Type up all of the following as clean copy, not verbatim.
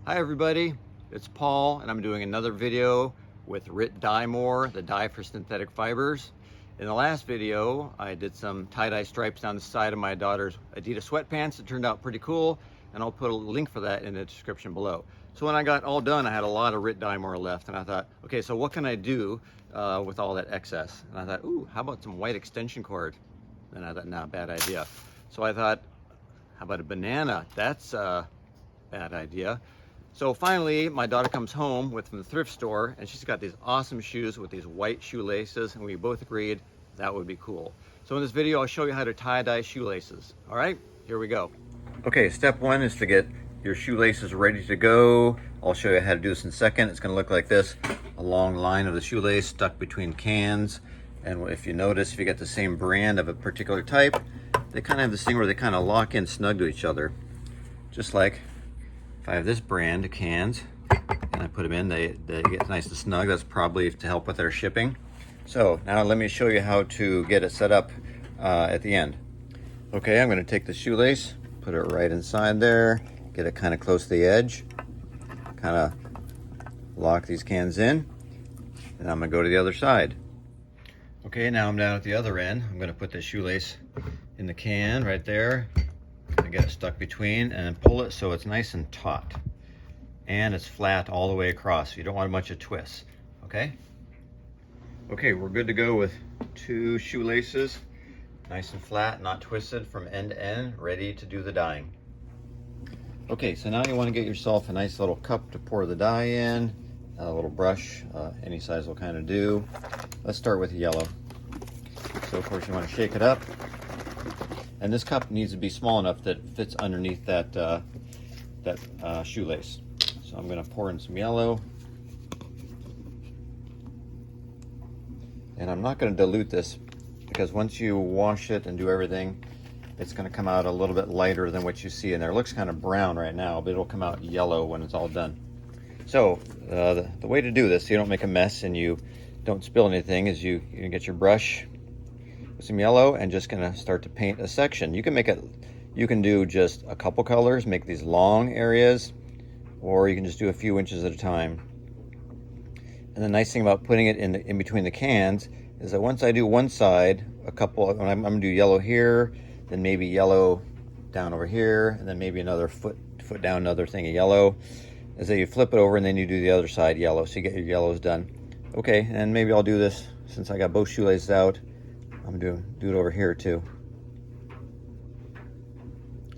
Hi everybody, it's Paul and I'm doing another video with Rit Dyemore, the dye for synthetic fibers. In the last video, I did some tie-dye stripes down the side of my daughter's Adidas sweatpants. It turned out pretty cool, and I'll put a link for that in the description below. So when I got all done, I had a lot of Rit Dyemore left, and I thought, okay, so what can I do with all that excess? And I thought, ooh, how about some white extension cord? And I thought, nah, bad idea. So I thought, how about a banana? That's a bad idea. So finally, my daughter comes home from the thrift store, and she's got these awesome shoes with these white shoelaces, and we both agreed that would be cool. So in this video, I'll show you how to tie-dye shoelaces. All right, here we go. Okay, step one is to get your shoelaces ready to go. I'll show you how to do this in a second. It's gonna look like this, a long line of the shoelace stuck between cans. And if you notice, if you get the same brand of a particular type, they kind of have this thing where they kind of lock in snug to each other. Just like if I have this brand of cans and I put them in, they get nice and snug. That's probably to help with their shipping. So now let me show you how to get it set up at the end. Okay, I'm going to take the shoelace, put it right inside there, get it kind of close to the edge, kind of lock these cans in, and I'm going to go to the other side. Okay, now I'm down at the other end. I'm going to put the shoelace in the can right there. I get it stuck between and pull it so it's nice and taut and it's flat all the way across. You don't want a bunch of twists. Okay, we're good to go with two shoelaces, nice and flat, not twisted from end to end, ready to do the dyeing. Okay, so now you want to get yourself a nice little cup to pour the dye in, a little brush, any size will kind of do. Let's start with yellow. So of course you want to shake it up. And this cup needs to be small enough that it fits underneath that shoelace. So I'm going to pour in some yellow. And I'm not going to dilute this because once you wash it and do everything, it's going to come out a little bit lighter than what you see in there. It looks kind of brown right now, but it'll come out yellow when it's all done. So the way to do this, so you don't make a mess and you don't spill anything, is you get your brush, some yellow, and just gonna start to paint a section. You can do just a couple colors, make these long areas, or you can just do a few inches at a time. And the nice thing about putting it in between the cans is that once I do one side, I'm gonna do yellow here, then maybe yellow down over here, and then maybe another foot down, another thing of yellow. Is that you flip it over and then you do the other side yellow, so you get your yellows done. Okay, and maybe I'll do this since I got both shoelaces out. I'm gonna do it over here too.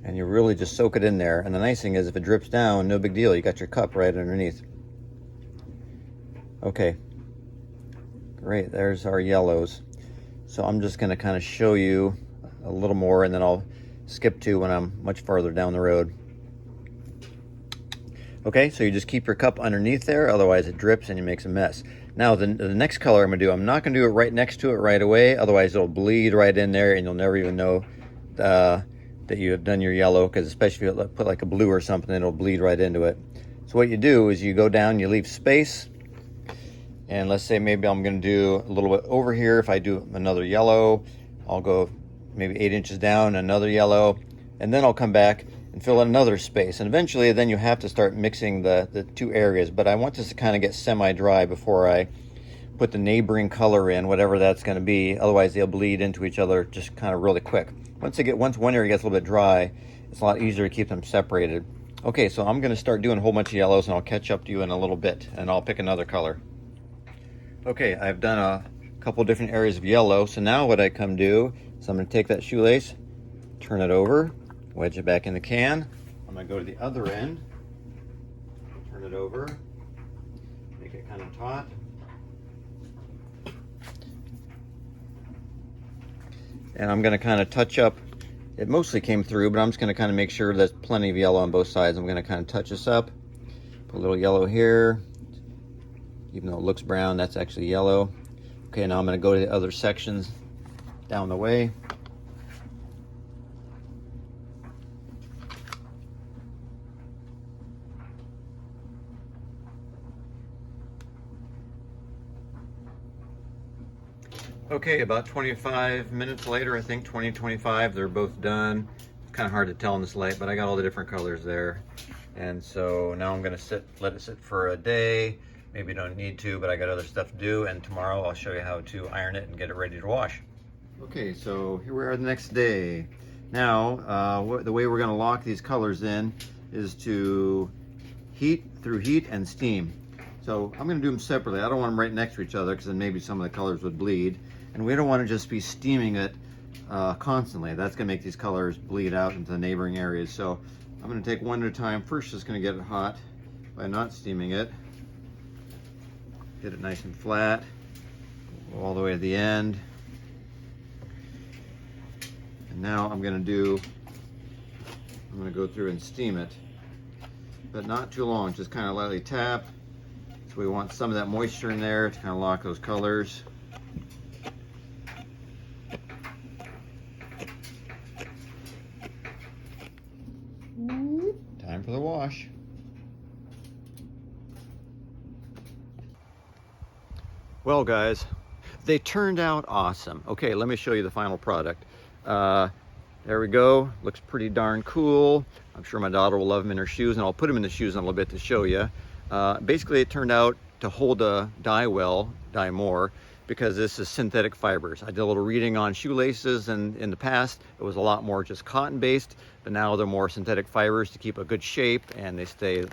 And you really just soak it in there. And the nice thing is if it drips down, no big deal. You got your cup right underneath. Okay, great, there's our yellows. So I'm just gonna kind of show you a little more and then I'll skip to when I'm much farther down the road. Okay, so you just keep your cup underneath there, otherwise it drips and it makes a mess. Now the next color I'm gonna do, I'm not gonna do it right next to it right away, otherwise it'll bleed right in there and you'll never even know that you have done your yellow, because especially if you put like a blue or something, it'll bleed right into it. So what you do is you go down, you leave space, and let's say maybe I'm gonna do a little bit over here. If I do another yellow, I'll go maybe 8 inches down, another yellow, and then I'll come back and fill in another space. And eventually then you have to start mixing the two areas, but I want this to kind of get semi-dry before I put the neighboring color in, whatever that's going to be. Otherwise they'll bleed into each other just kind of really quick. Once one area gets a little bit dry, it's a lot easier to keep them separated. Okay, so I'm going to start doing a whole bunch of yellows and I'll catch up to you in a little bit and I'll pick another color. Okay, I've done a couple different areas of yellow. So now what I come do is I'm going to take that shoelace, turn it over, wedge it back in the can. I'm going to go to the other end, turn it over, make it kind of taut. And I'm going to kind of touch up. It mostly came through, but I'm just going to kind of make sure there's plenty of yellow on both sides. I'm going to kind of touch this up, put a little yellow here. Even though it looks brown, that's actually yellow. Okay, now I'm going to go to the other sections down the way. Okay, about 25 minutes later, I think 20, 25, they're both done. It's kind of hard to tell in this light, but I got all the different colors there. And so now I'm gonna let it sit for a day. Maybe don't need to, but I got other stuff to do, and tomorrow I'll show you how to iron it and get it ready to wash. Okay, so here we are the next day. Now, the way we're gonna lock these colors in is to through heat and steam. So I'm gonna do them separately. I don't want them right next to each other because then maybe some of the colors would bleed. And we don't want to just be steaming it constantly. That's gonna make these colors bleed out into the neighboring areas. So I'm gonna take one at a time. First, just gonna get it hot by not steaming it. Get it nice and flat, go all the way to the end. And now I'm gonna go through and steam it, but not too long, just kind of lightly tap. So we want some of that moisture in there to kind of lock those colors. Time for the wash. Well guys, they turned out awesome. Okay, let me show you the final product. There we go, looks pretty darn cool. I'm sure my daughter will love them in her shoes, and I'll put them in the shoes in a little bit to show you. Basically it turned out to hold a dye well, dye more, because this is synthetic fibers. I did a little reading on shoelaces, and in the past it was a lot more just cotton based, but now they're more synthetic fibers to keep a good shape, and they stay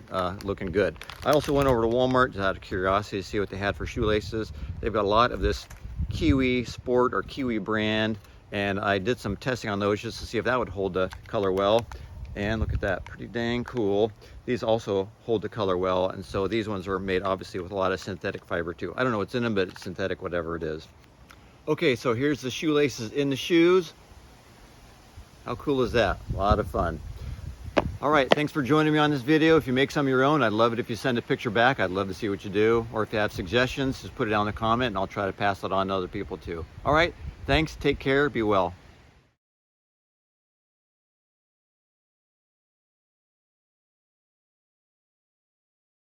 looking good. I also went over to Walmart just out of curiosity to see what they had for shoelaces. They've got a lot of this Kiwi Sport or Kiwi brand, and I did some testing on those just to see if that would hold the color well. And look at that, pretty dang cool. These also hold the color well, and so these ones are made obviously with a lot of synthetic fiber too. I don't know what's in them, but it's synthetic, whatever it is. Okay, so here's the shoelaces in the shoes. How cool is that? A lot of fun. All right, thanks for joining me on this video. If you make some of your own, I'd love it if you send a picture back. I'd love to see what you do. Or if you have suggestions, just put it down in the comment and I'll try to pass it on to other people too. All right, thanks, take care, be well.